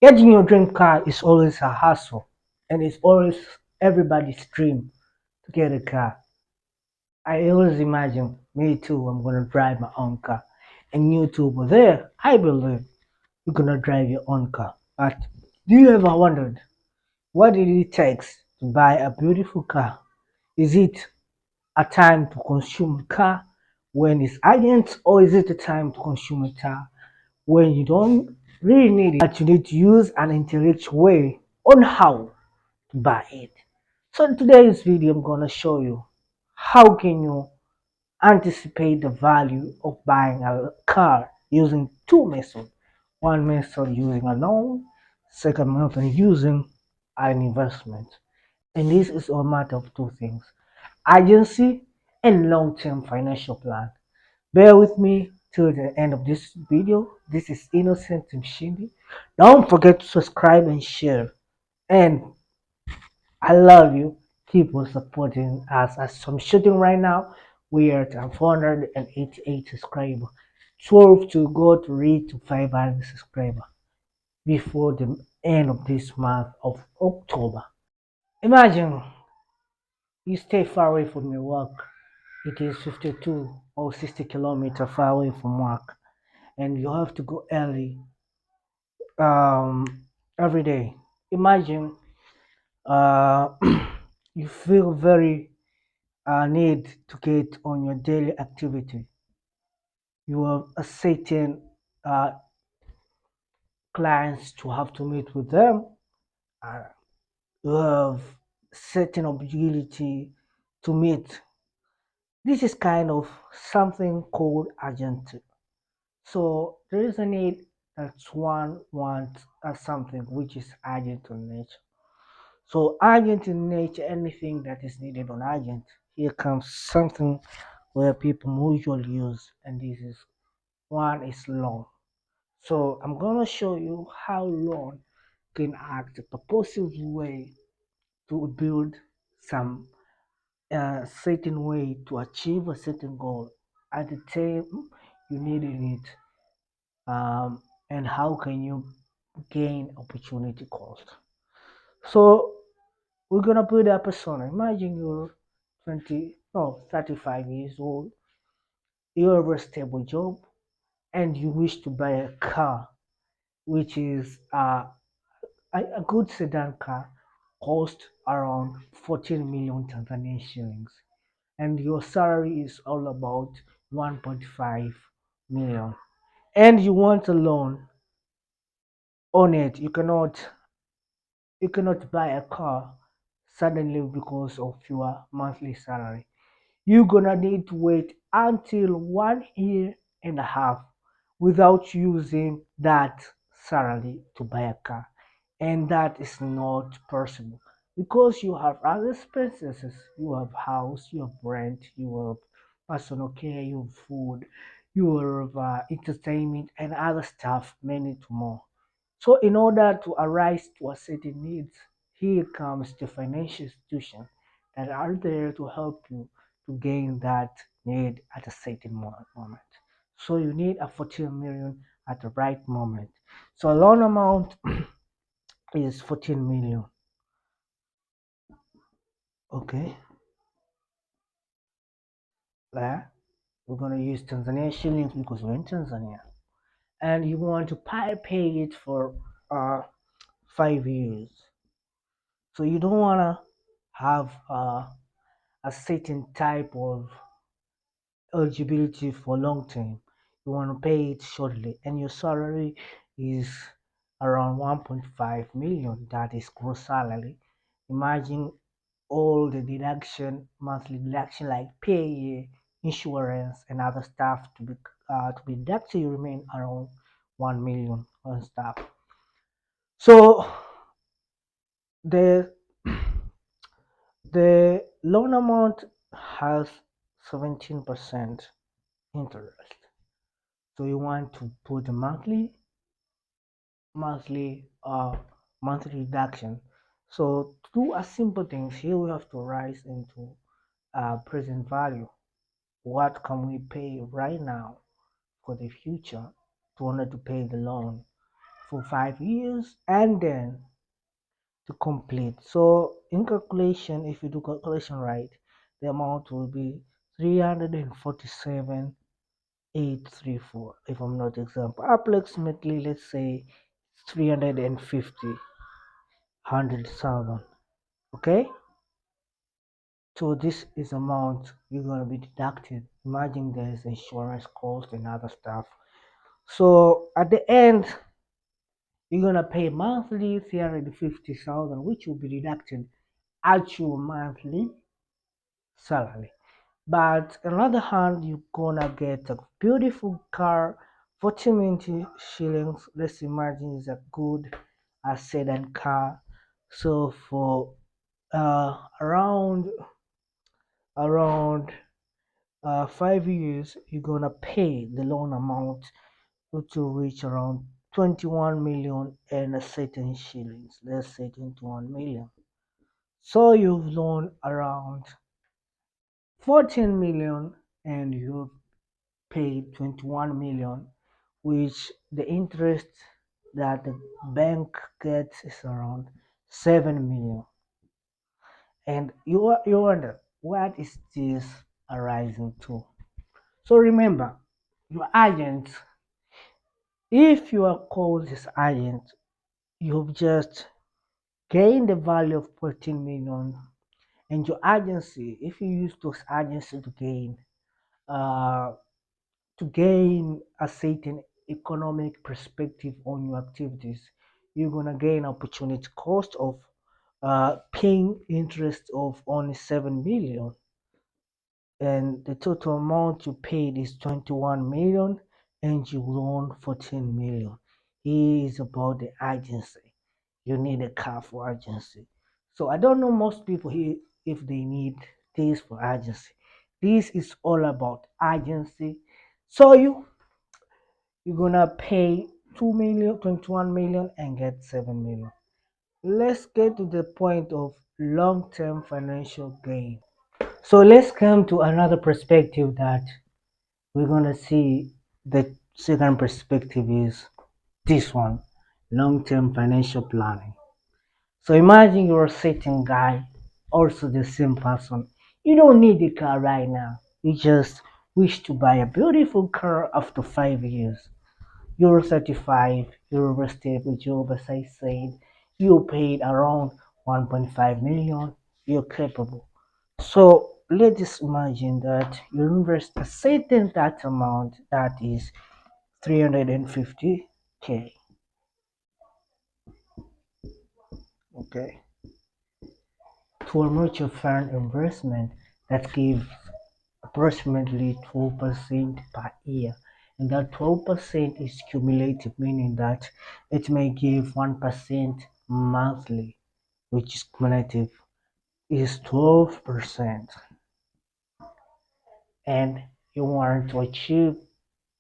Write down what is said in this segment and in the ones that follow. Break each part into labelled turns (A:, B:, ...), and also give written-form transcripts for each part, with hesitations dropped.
A: Getting your dream car is always a hassle, and it's always everybody's dream to get a car. I always imagine me too, I'm gonna drive my own car. And you too, but there, I believe you're gonna drive your own car. But do you ever wondered what it takes to buy a beautiful car? Is it a time to consume a car when it's urgent, or is it a time to consume a car when you don't really need it, but you need to use an intellectual way on how to buy it? So in today's video, I'm gonna show you how can you anticipate the value of buying a car using two methods. One method using a loan, second method using an investment. And this is a matter of two things: urgency and long-term financial plan. Bear with me till the end of this video. This is Innocent Mshindi. Don't forget to subscribe and share. And I love you. Keep on supporting us. As I'm shooting right now, we are at 488 subscribers. 12 to go to reach to 500 subscribers before the end of this month of October. Imagine you stay far away from your work. It is 52 or 60 kilometers far away from work, and you have to go early um, every day. Imagine uh, you feel very need to get on your daily activity. You have a certain uh, clients to have to meet with them. Uh, you have certain ability to meet. This is kind of something called urgent. So there is a need that one wants something which is urgent in nature. So urgent in nature, anything that is needed on urgent. Here comes something where people usually use, and this is one is loan. So I'm gonna show you how loan can act a purposive way to build some certain way to achieve a certain goal at the time you needed it, and how can you gain opportunity cost. So we're gonna put a persona. Imagine you're 20, no, 35 years old. You have a stable job, and you wish to buy a car, which is a good sedan car, cost around 14 million Tanzanian shillings, and your salary is all about 1.5 million, and you want a loan on it. You cannot buy a car suddenly because of your monthly salary. You're gonna need to wait until 1 year and a half without using that salary to buy a car. And that is not possible because you have other expenses. You have house, you have rent, you have personal care, you have food, you have entertainment and other stuff, many to more. So in order to arise to a certain needs, here comes the financial institution that are there to help you to gain that need at a certain moment. So you need a 14 million at the right moment. So a loan amount is 14 million. Okay, there. We're gonna use Tanzania shillings because we're in Tanzania, and you want to pay it for 5 years. So you don't wanna have a certain type of eligibility for long term. You want to pay it shortly, and your salary is around 1.5 million. That is gross salary. Imagine all the deduction, monthly deduction like pay, insurance, and other stuff to be deducted. You remain around 1 million on stuff. So the the loan amount has 17% interest. So you want to put a monthly reduction. So to do a simple things here, we have to rise into present value. What can we pay right now for the future to order to pay the loan for 5 years and then to complete. So in calculation, if you do calculation right, the amount will be 347,834. If I'm not example, approximately let's say 350 100,000. Okay, so this is amount you're gonna be deducted. Imagine there's insurance cost and other stuff. So at the end, you're gonna pay monthly 350,000, which will be deducted at your monthly salary. But on the other hand, you're gonna get a beautiful car, 40 million shillings. Let's imagine it's a good sedan car. So for around 5 years, you're gonna pay the loan amount to reach around 21 million and a certain shillings. Let's say 21 million. So you've loaned around 14 million and you've paid 21 million, which the interest that the bank gets is around 7 million. And you wonder, what is this arising to? So remember, your agent, if you are called this agent, you've just gained the value of 14 million, and your agency, if you use those agency uh, to gain a certain economic perspective on your activities, you're gonna gain opportunity cost of paying interest of only 7 million, and the total amount you paid is 21 million and you loan 14 million. It is about the agency. You need a car for agency. So I don't know most people here if they need this for agency. This is all about agency. So you're gonna pay 2 million, 21 million and get 7 million. Let's get to the point of long-term financial gain. So let's come to another perspective that we're gonna see. The second perspective is this one, long-term financial planning. So imagine you're a certain guy, also the same person. You don't need a car right now. You just wish to buy a beautiful car after 5 years. You're 35, you're a stable job, as I said. You paid around 1.5 million. You're capable. So let's imagine that you invest a certain that amount, that is 350k. Okay, to a mutual fund investment that gives approximately 12% per year. And that 12% is cumulative, meaning that it may give 1% monthly, which is cumulative, is 12%. And you want to achieve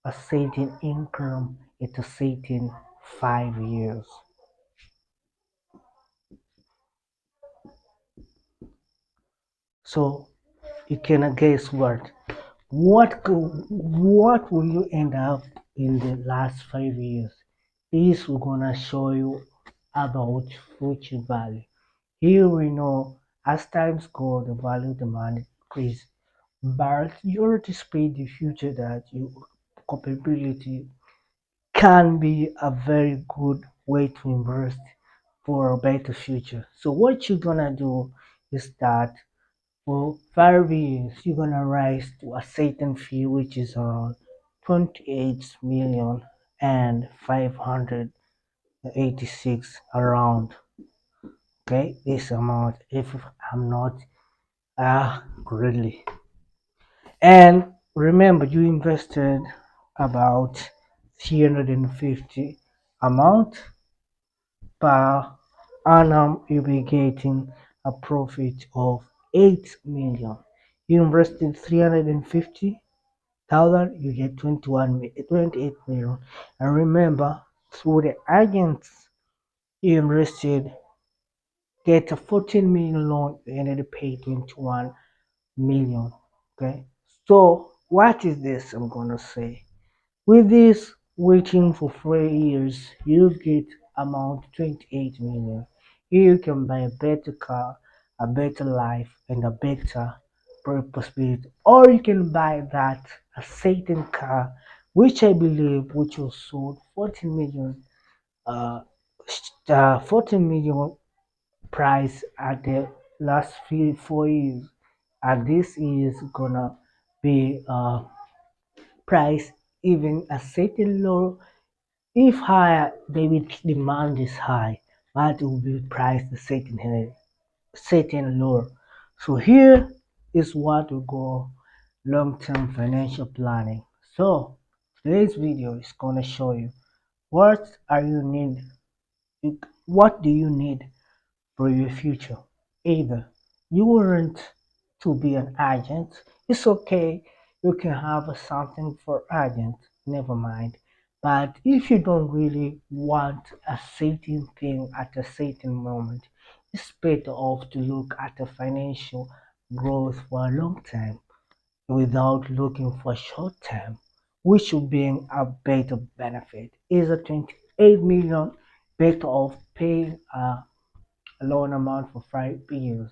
A: a certain income in a certain 5 years. So you can guess what? What will you end up in the last 5 years? This we're gonna show you about future value. Here we know as times go, the value of the money increase, but you anticipate the future that your capability can be a very good way to invest for a better future. So what you're gonna do is that for 5 years you're gonna rise to a certain fee which is around 28 million and 586 around. Okay, this amount if I'm not greatly. And remember you invested about 350 amount per annum. You'll be getting a profit of 8 million. You invested 350,000, you get 28 million. And remember, through the agents you invested, get a 14 million loan and then pay 21 million. Okay, so what is this I'm gonna say with this? Waiting for 3 years, you get amount 28 million. You can buy a better car, a better life, and a better prosperity. Or you can buy that a certain car, which I believe which was sold 14 million, 14 million price at the last 4 years, and this is gonna be price even a certain low. If higher, the demand is high, but it will be priced certain high, certain lower. So here is what we go long-term financial planning. So today's video is gonna show you what are you need, what do you need for your future. Either you want to be an agent, it's okay, you can have something for agent, never mind. But if you don't really want a certain thing at a certain moment, it's better off to look at the financial growth for a long time without looking for short term, which will bring a better benefit. Is a 28 million better off paying a loan amount for 5 years,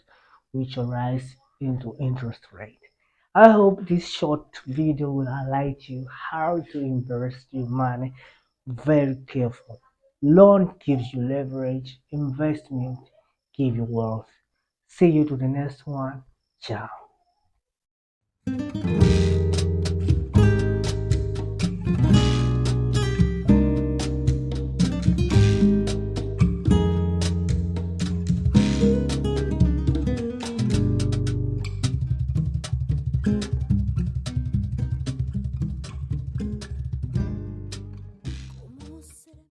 A: which will rise into interest rate. I hope this short video will highlight you how to invest your money very careful. Loan gives you leverage, investment gives you wealth. See you to the next one. Ciao.